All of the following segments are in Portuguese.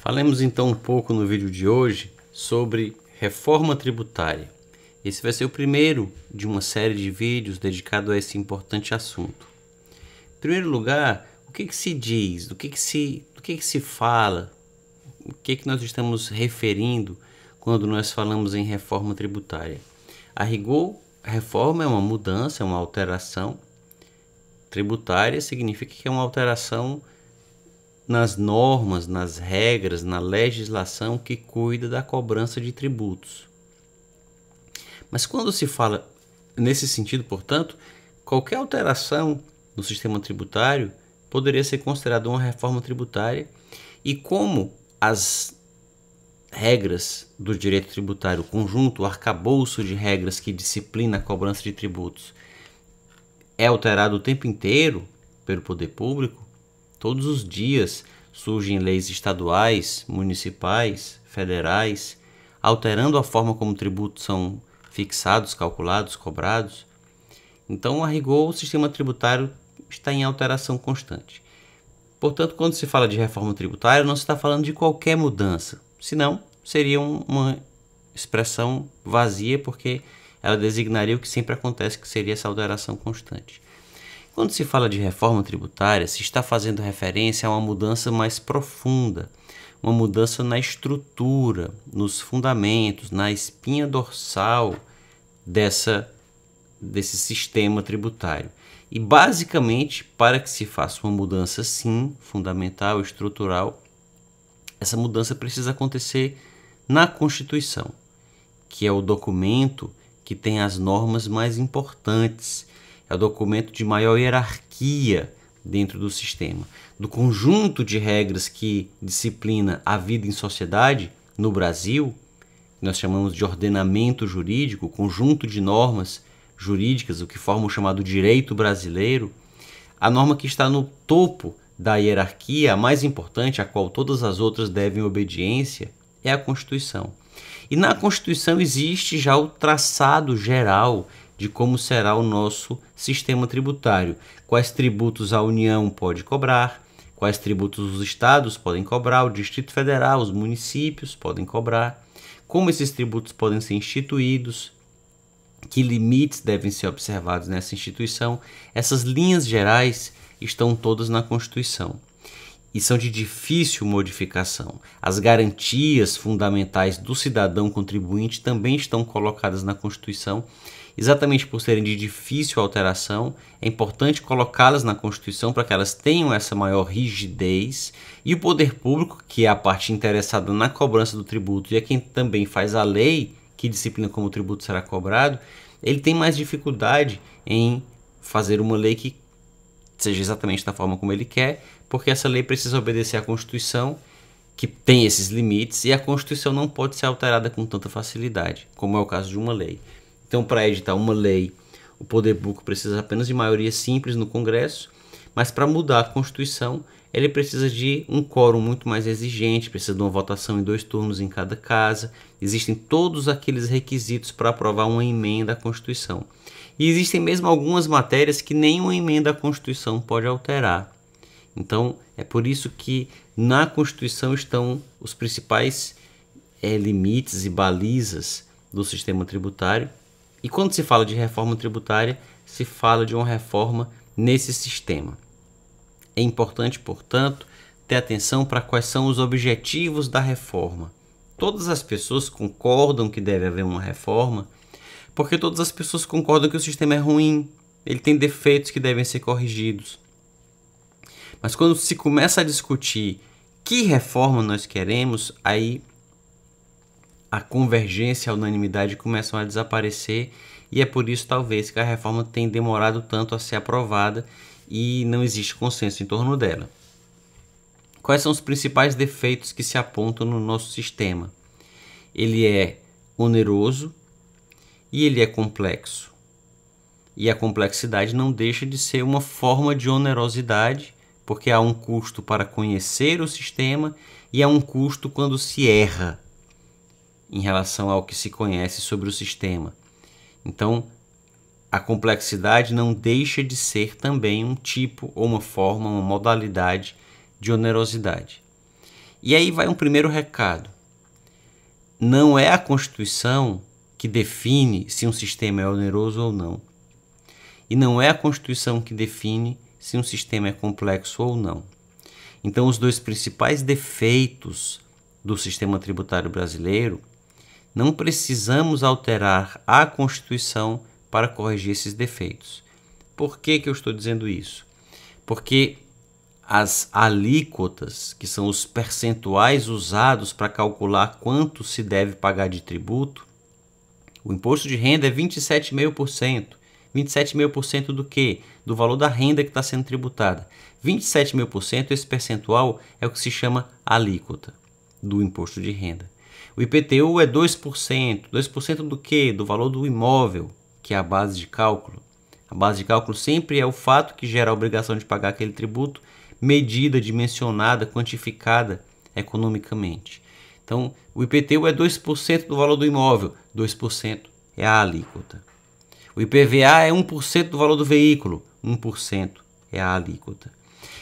Falemos então um pouco no vídeo de hoje sobre reforma tributária. Esse vai ser o primeiro de uma série de vídeos dedicado a esse importante assunto. Em primeiro lugar, o que se diz, do que se fala, o que nós estamos referindo quando nós falamos em reforma tributária? A rigor, a reforma é uma mudança, é uma alteração. Tributária significa que é uma alteração nas normas, nas regras, na legislação que cuida da cobrança de tributos. Mas quando se fala nesse sentido, portanto, qualquer alteração no sistema tributário poderia ser considerada uma reforma tributária, e como as regras do direito tributário, o conjunto, o arcabouço de regras que disciplina a cobrança de tributos, é alterado o tempo inteiro pelo poder público, todos os dias surgem leis estaduais, municipais, federais, alterando a forma como tributos são fixados, calculados, cobrados. Então, a rigor, o sistema tributário está em alteração constante. Portanto, quando se fala de reforma tributária, não se está falando de qualquer mudança, senão seria uma expressão vazia, porque ela designaria o que sempre acontece, que seria essa alteração constante. Quando se fala de reforma tributária, se está fazendo referência a uma mudança mais profunda, uma mudança na estrutura, nos fundamentos, na espinha dorsal desse sistema tributário. E basicamente, para que se faça uma mudança sim, fundamental, estrutural, essa mudança precisa acontecer na Constituição, que é o documento que tem as normas mais importantes, é o documento de maior hierarquia dentro do sistema. Do conjunto de regras que disciplina a vida em sociedade no Brasil, que nós chamamos de ordenamento jurídico, conjunto de normas jurídicas, o que forma o chamado direito brasileiro, a norma que está no topo da hierarquia, a mais importante, a qual todas as outras devem obediência, é a Constituição. E na Constituição existe já o traçado geral de como será o nosso sistema tributário. Quais tributos a União pode cobrar, quais tributos os estados podem cobrar, o Distrito Federal, os municípios podem cobrar, como esses tributos podem ser instituídos, que limites devem ser observados nessa instituição. Essas linhas gerais estão todas na Constituição e são de difícil modificação. As garantias fundamentais do cidadão contribuinte também estão colocadas na Constituição. Exatamente por serem de difícil alteração, é importante colocá-las na Constituição para que elas tenham essa maior rigidez, e o poder público, que é a parte interessada na cobrança do tributo e é quem também faz a lei que disciplina como o tributo será cobrado, ele tem mais dificuldade em fazer uma lei que seja exatamente da forma como ele quer, porque essa lei precisa obedecer à Constituição, que tem esses limites, e a Constituição não pode ser alterada com tanta facilidade, como é o caso de uma lei. Então, para editar uma lei, o poder público precisa apenas de maioria simples no Congresso, mas para mudar a Constituição, ele precisa de um quórum muito mais exigente, precisa de uma votação em 2 turnos em cada casa. Existem todos aqueles requisitos para aprovar uma emenda à Constituição. E existem mesmo algumas matérias que nenhuma emenda à Constituição pode alterar. Então, é por isso que na Constituição estão os principais limites e balizas do sistema tributário. E quando se fala de reforma tributária, se fala de uma reforma nesse sistema. É importante, portanto, ter atenção para quais são os objetivos da reforma. Todas as pessoas concordam que deve haver uma reforma, porque todas as pessoas concordam que o sistema é ruim, ele tem defeitos que devem ser corrigidos. Mas quando se começa a discutir que reforma nós queremos, aí a convergência e a unanimidade começam a desaparecer, e é por isso talvez que a reforma tenha demorado tanto a ser aprovada e não existe consenso em torno dela. Quais são os principais defeitos que se apontam no nosso sistema? Ele é oneroso e ele é complexo. E a complexidade não deixa de ser uma forma de onerosidade, porque há um custo para conhecer o sistema e há um custo quando se erra em relação ao que se conhece sobre o sistema. Então, a complexidade não deixa de ser também um tipo ou uma forma, uma modalidade de onerosidade. E aí vai um primeiro recado. Não é a Constituição que define se um sistema é oneroso ou não. E não é a Constituição que define se um sistema é complexo ou não. Então, os dois principais defeitos do sistema tributário brasileiro, não precisamos alterar a Constituição para corrigir esses defeitos. Por que eu estou dizendo isso? Porque as alíquotas, que são os percentuais usados para calcular quanto se deve pagar de tributo, o imposto de renda é 27,5%. 27,5% do quê? Do valor da renda que está sendo tributada. 27,5%, esse percentual é o que se chama alíquota do imposto de renda. O IPTU é 2%. 2% do quê? Do valor do imóvel, que é a base de cálculo. A base de cálculo sempre é o fato que gera a obrigação de pagar aquele tributo, medida, dimensionada, quantificada economicamente. Então, o IPTU é 2% do valor do imóvel, 2% é a alíquota. O IPVA é 1% do valor do veículo, 1% é a alíquota.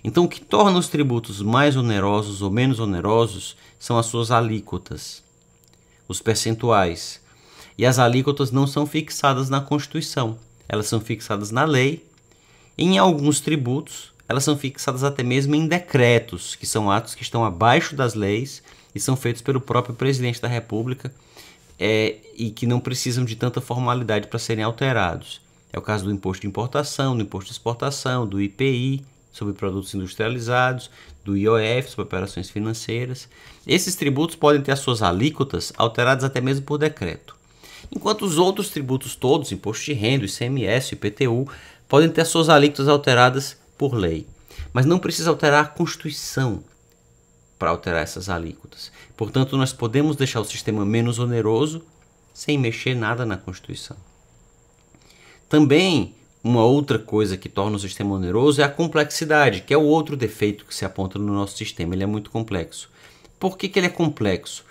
Então, o que torna os tributos mais onerosos ou menos onerosos são as suas alíquotas, os percentuais. E as alíquotas não são fixadas na Constituição, elas são fixadas na lei. Em alguns tributos, elas são fixadas até mesmo em decretos, que são atos que estão abaixo das leis e são feitos pelo próprio presidente da República e que não precisam de tanta formalidade para serem alterados. É o caso do imposto de importação, do imposto de exportação, do IPI, sobre produtos industrializados, do IOF, sobre operações financeiras. Esses tributos podem ter as suas alíquotas alteradas até mesmo por decreto. Enquanto os outros tributos todos, imposto de renda, ICMS, IPTU, podem ter as suas alíquotas alteradas por lei. Mas não precisa alterar a Constituição para alterar essas alíquotas. Portanto, nós podemos deixar o sistema menos oneroso sem mexer nada na Constituição. Também, uma outra coisa que torna o sistema oneroso é a complexidade, que é o outro defeito que se aponta no nosso sistema. Ele é muito complexo. Por que ele é complexo?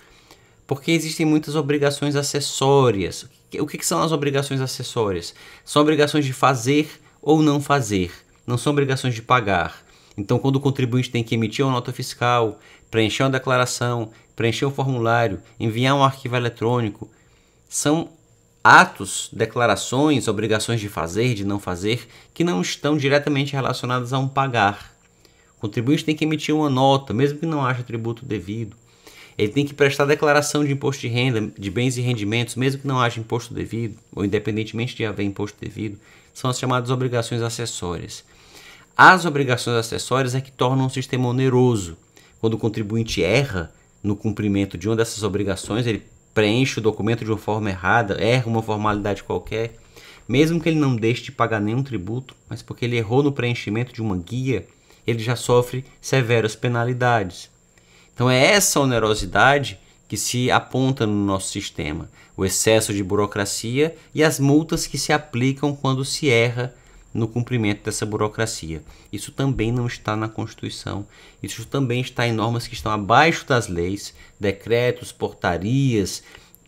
Porque existem muitas obrigações acessórias. O que são as obrigações acessórias? São obrigações de fazer ou não fazer. Não são obrigações de pagar. Então, quando o contribuinte tem que emitir uma nota fiscal, preencher uma declaração, preencher um formulário, enviar um arquivo eletrônico, são atos, declarações, obrigações de fazer, de não fazer, que não estão diretamente relacionadas a um pagar. O contribuinte tem que emitir uma nota, mesmo que não haja tributo devido. Ele tem que prestar declaração de imposto de renda, de bens e rendimentos, mesmo que não haja imposto devido, ou independentemente de haver imposto devido. São as chamadas obrigações acessórias. As obrigações acessórias é que tornam o sistema oneroso. Quando o contribuinte erra no cumprimento de uma dessas obrigações, ele preenche o documento de uma forma errada, erra uma formalidade qualquer, mesmo que ele não deixe de pagar nenhum tributo, mas porque ele errou no preenchimento de uma guia, ele já sofre severas penalidades. Então é essa onerosidade que se aponta no nosso sistema, o excesso de burocracia e as multas que se aplicam quando se erra no cumprimento dessa burocracia. Isso também não está na Constituição, isso também está em normas que estão abaixo das leis, decretos, portarias,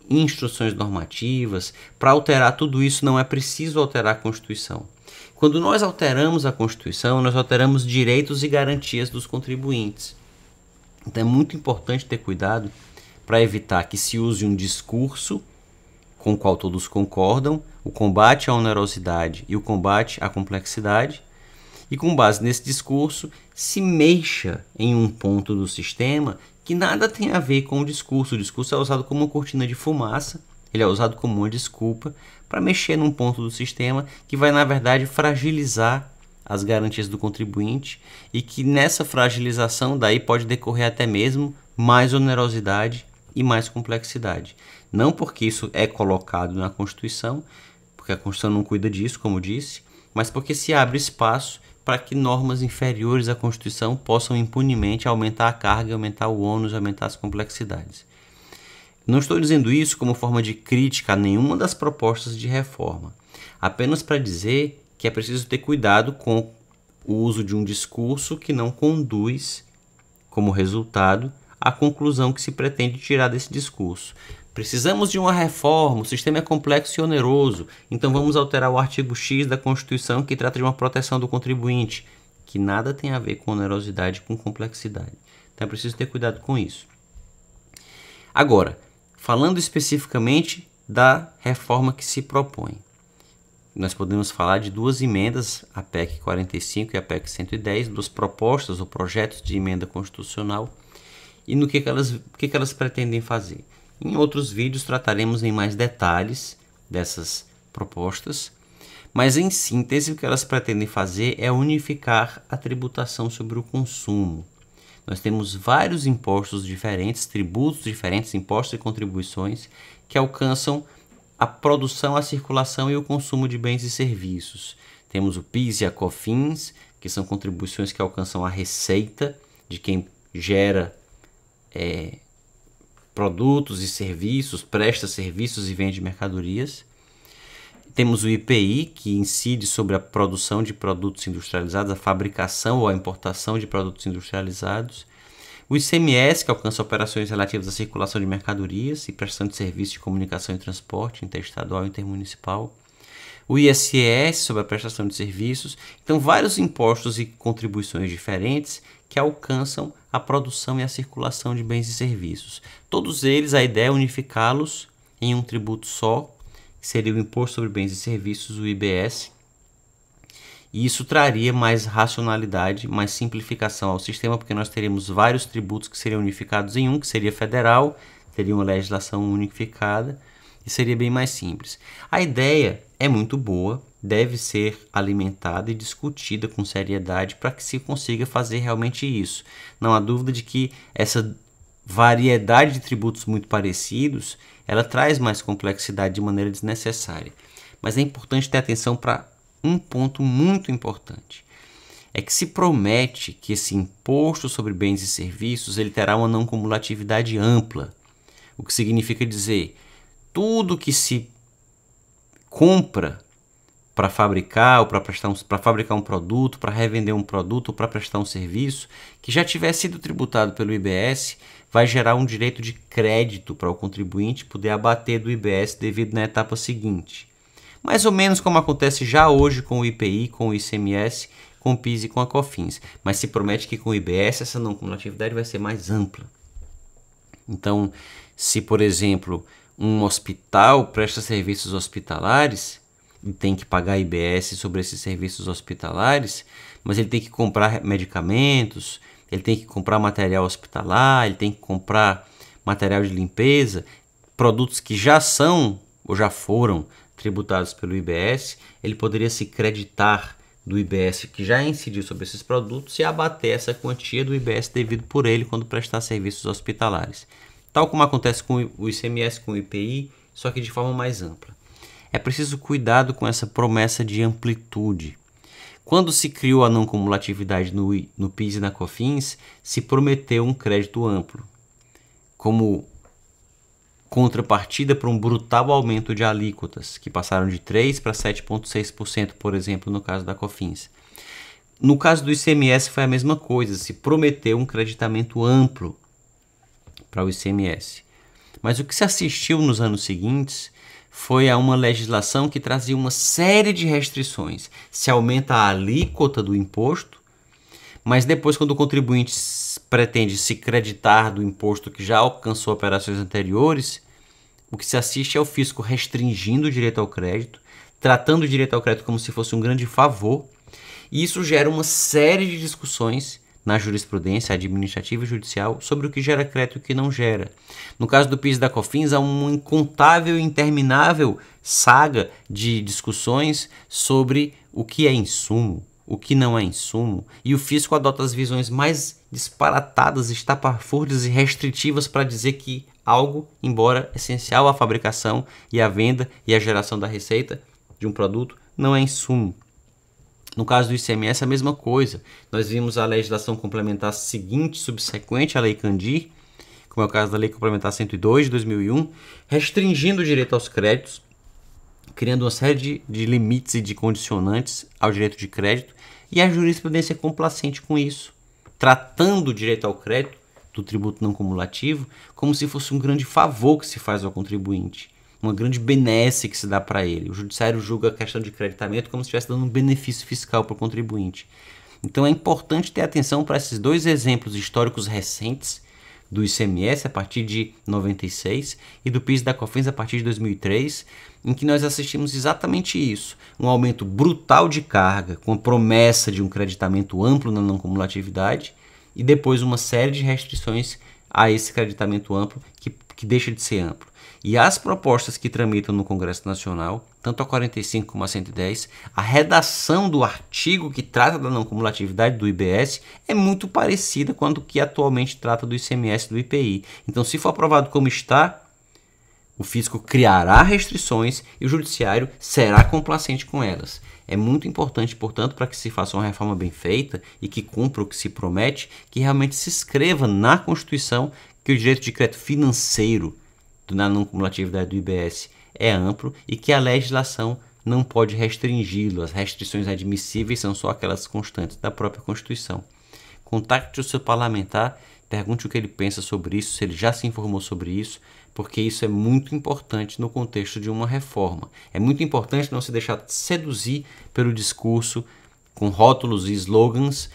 instruções normativas. Para alterar tudo isso não é preciso alterar a Constituição. Quando nós alteramos a Constituição, nós alteramos direitos e garantias dos contribuintes. Então é muito importante ter cuidado para evitar que se use um discurso com o qual todos concordam, o combate à onerosidade e o combate à complexidade, e com base nesse discurso se mexa em um ponto do sistema que nada tem a ver com o discurso. O discurso é usado como uma cortina de fumaça, ele é usado como uma desculpa para mexer num ponto do sistema que vai, na verdade, fragilizar as garantias do contribuinte e que nessa fragilização daí pode decorrer até mesmo mais onerosidade e mais complexidade. Não porque isso é colocado na Constituição, porque a Constituição não cuida disso, como disse, mas porque se abre espaço para que normas inferiores à Constituição possam impunemente aumentar a carga, aumentar o ônus, aumentar as complexidades. Não estou dizendo isso como forma de crítica a nenhuma das propostas de reforma, apenas para dizer que é preciso ter cuidado com o uso de um discurso que não conduz, como resultado, à conclusão que se pretende tirar desse discurso. Precisamos de uma reforma, o sistema é complexo e oneroso, então vamos alterar o artigo X da Constituição que trata de uma proteção do contribuinte, que nada tem a ver com onerosidade e com complexidade. Então é preciso ter cuidado com isso. Agora, falando especificamente da reforma que se propõe, nós podemos falar de duas emendas, a PEC 45 e a PEC 110, duas propostas ou projetos de emenda constitucional, e no que elas pretendem fazer. Em outros vídeos trataremos em mais detalhes dessas propostas, mas em síntese o que elas pretendem fazer é unificar a tributação sobre o consumo. Nós temos vários impostos diferentes, tributos diferentes, impostos e contribuições que alcançam a produção, a circulação e o consumo de bens e serviços. Temos o PIS e a COFINS, que são contribuições que alcançam a receita de quem gera produtos e serviços, presta serviços e vende mercadorias. Temos o IPI, que incide sobre a produção de produtos industrializados, a fabricação ou a importação de produtos industrializados. O ICMS, que alcança operações relativas à circulação de mercadorias e prestação de serviços de comunicação e transporte interestadual e intermunicipal. O ISS, sobre a prestação de serviços. Então, vários impostos e contribuições diferentes que alcançam a produção e a circulação de bens e serviços. Todos eles, a ideia é unificá-los em um tributo só, que seria o Imposto sobre Bens e Serviços, o IBS. E isso traria mais racionalidade, mais simplificação ao sistema, porque nós teríamos vários tributos que seriam unificados em um, que seria federal, teria uma legislação unificada e seria bem mais simples. A ideia é muito boa, deve ser alimentada e discutida com seriedade para que se consiga fazer realmente isso. Não há dúvida de que essa variedade de tributos muito parecidos, ela traz mais complexidade de maneira desnecessária. Mas é importante ter atenção para um ponto muito importante. É que se promete que esse imposto sobre bens e serviços ele terá uma não cumulatividade ampla. O que significa dizer, tudo que se compra para fabricar ou para fabricar um produto, para revender um produto ou para prestar um serviço, que já tiver sido tributado pelo IBS, vai gerar um direito de crédito para o contribuinte poder abater do IBS devido na etapa seguinte. Mais ou menos como acontece já hoje com o IPI, com o ICMS, com o PIS e com a COFINS. Mas se promete que com o IBS essa não cumulatividade vai ser mais ampla. Então, se por exemplo um hospital presta serviços hospitalares e tem que pagar IBS sobre esses serviços hospitalares, mas ele tem que comprar medicamentos, ele tem que comprar material hospitalar, ele tem que comprar material de limpeza, produtos que já são ou já foram tributados pelo IBS, ele poderia se creditar do IBS que já incidiu sobre esses produtos e abater essa quantia do IBS devido por ele quando prestar serviços hospitalares. Tal como acontece com o ICMS, com o IPI, só que de forma mais ampla. É preciso cuidado com essa promessa de amplitude. Quando se criou a não cumulatividade no PIS e na COFINS, se prometeu um crédito amplo, como contrapartida para um brutal aumento de alíquotas, que passaram de 3% para 7,6%, por exemplo, no caso da COFINS. No caso do ICMS foi a mesma coisa, se prometeu um creditamento amplo para o ICMS. Mas o que se assistiu nos anos seguintes foi a uma legislação que trazia uma série de restrições. Se aumenta a alíquota do imposto, mas depois, quando o contribuinte pretende se creditar do imposto que já alcançou operações anteriores, o que se assiste é o fisco restringindo o direito ao crédito, tratando o direito ao crédito como se fosse um grande favor, e isso gera uma série de discussões na jurisprudência administrativa e judicial sobre o que gera crédito e o que não gera. No caso do PIS e da COFINS, há uma incontável e interminável saga de discussões sobre o que é insumo, o que não é insumo, e o fisco adota as visões mais disparatadas, estapafúrdias e restritivas para dizer que algo, embora essencial à fabricação e à venda e à geração da receita de um produto, não é insumo. No caso do ICMS, a mesma coisa. Nós vimos a legislação complementar seguinte, subsequente à Lei Candir, como é o caso da Lei Complementar 102 de 2001, restringindo o direito aos créditos, criando uma série de limites e de condicionantes ao direito de crédito, e a jurisprudência é complacente com isso, tratando o direito ao crédito do tributo não cumulativo como se fosse um grande favor que se faz ao contribuinte, uma grande benesse que se dá para ele. O judiciário julga a questão de creditamento como se estivesse dando um benefício fiscal para o contribuinte. Então é importante ter atenção para esses dois exemplos históricos recentes do ICMS a partir de 96 e do PIS e da COFINS a partir de 2003, em que nós assistimos exatamente isso, um aumento brutal de carga com a promessa de um creditamento amplo na não cumulatividade e depois uma série de restrições a esse creditamento amplo que deixa de ser amplo. E as propostas que tramitam no Congresso Nacional, tanto a 45 como a 110, a redação do artigo que trata da não cumulatividade do IBS é muito parecida com a que atualmente trata do ICMS e do IPI. Então, se for aprovado como está, o fisco criará restrições e o judiciário será complacente com elas. É muito importante, portanto, para que se faça uma reforma bem feita e que cumpra o que se promete, que realmente se escreva na Constituição que o direito de crédito financeiro na não cumulatividade do IBS é amplo e que a legislação não pode restringi-lo. As restrições admissíveis são só aquelas constantes da própria Constituição. Contacte o seu parlamentar, pergunte o que ele pensa sobre isso, se ele já se informou sobre isso, porque isso é muito importante no contexto de uma reforma. É muito importante não se deixar seduzir pelo discurso com rótulos e slogans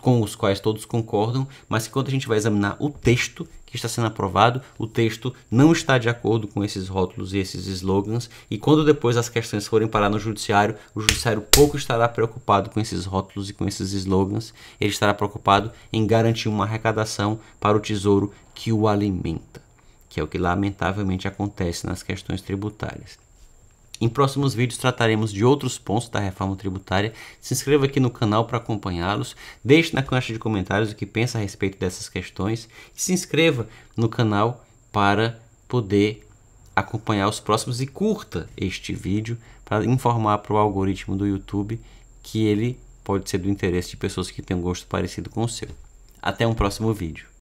com os quais todos concordam, mas que quando a gente vai examinar o texto que está sendo aprovado, o texto não está de acordo com esses rótulos e esses slogans, e quando depois as questões forem parar no judiciário, o judiciário pouco estará preocupado com esses rótulos e com esses slogans, ele estará preocupado em garantir uma arrecadação para o tesouro que o alimenta, que é o que lamentavelmente acontece nas questões tributárias. Em próximos vídeos trataremos de outros pontos da reforma tributária. Se inscreva aqui no canal para acompanhá-los. Deixe na caixa de comentários o que pensa a respeito dessas questões. E se inscreva no canal para poder acompanhar os próximos e curta este vídeo para informar para o algoritmo do YouTube que ele pode ser do interesse de pessoas que têm um gosto parecido com o seu. Até um próximo vídeo.